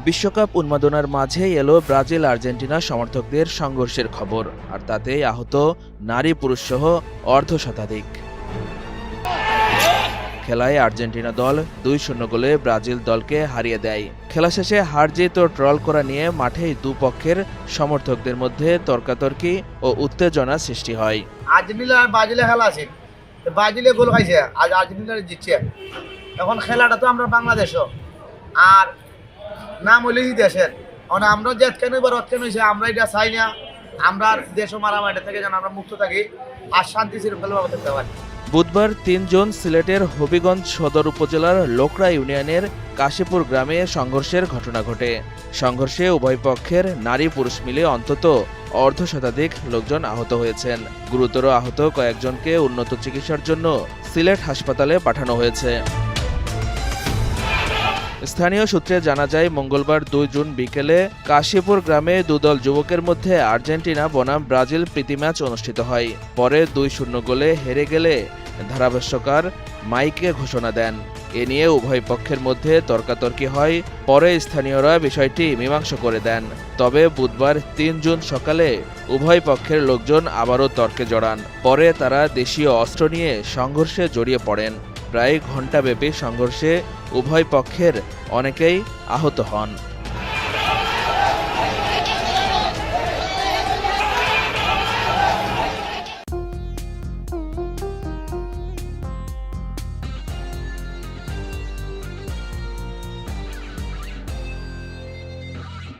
বিশ্বকাপ উন্মাদনার মাঝেই এলো ব্রাজিল আর্জেন্টিনা সমর্থকদের সংঘর্ষের খবর, আর তাতেই আহত নারী পুরুষ সহ অর্ধশতাধিক। খেলায় আর্জেন্টিনা দল 2-0 গোলে ব্রাজিল দলকে হারিয়ে দেয়। খেলা শেষে হার জিত ও ট্রল করা নিয়ে মাঠেই দুপক্ষের সমর্থকদের মধ্যে তর্কাতর্কি ও উত্তেজনা সৃষ্টি হয়। আর্জেন্টিনা আর ব্রাজিলে খেলা আছে, ব্রাজিলে গোল খাইছে, আজ আর্জেন্টিনা জিতছে। এখন খেলাটা তো আমরা বাংলাদেশও, আর নাম হইলে দেশের, মানে আমরা যে কেন এবার কেন হয়েছে আমরা এটা চাই না। আমরা দেশ মারামারি থেকে যেন আমরা মুক্ত থাকি আর শান্তি শৃঙ্খলাভাবে থাকতে পারি। বুধবার 3 জুন সিলেটের হবিগঞ্জ সদর উপজেলার লোকড়া ইউনিয়নের কাশীপুর গ্রামে সংঘর্ষের ঘটনা ঘটে। সংঘর্ষে উভয় পক্ষের নারী পুরুষ মিলে অন্তত অর্ধশতাধিক লোকজন আহত হয়েছেন। গুরুতর আহত কয়েকজনকে উন্নত চিকিৎসার জন্য সিলেট হাসপাতালে পাঠানো হয়েছে। স্থানীয় সূত্রে জানা যায়, মঙ্গলবার 2 জুন বিকেলে কাশীপুর গ্রামে দুদল যুবকের মধ্যে আর্জেন্টিনা বনাম ব্রাজিল প্রীতি ম্যাচ অনুষ্ঠিত হয়। পরে 2-0 গোলে হেরে গেলে ধারাভাষ্যকার মাইকে ঘোষণা দেন। এ নিয়ে উভয় পক্ষের মধ্যে তর্কাতর্কি হয়। পরে স্থানীয়রা বিষয়টি মীমাংসা করে দেন। তবে বুধবার 3 জুন সকালে উভয় পক্ষের লোকজন আবারও তর্কে জড়ান। পরে তারা দেশীয় অস্ত্র নিয়ে সংঘর্ষে জড়িয়ে পড়েন। প্রায় ঘণ্টাব্যাপী সংঘর্ষে উভয় পক্ষের অনেকেই আহত হন।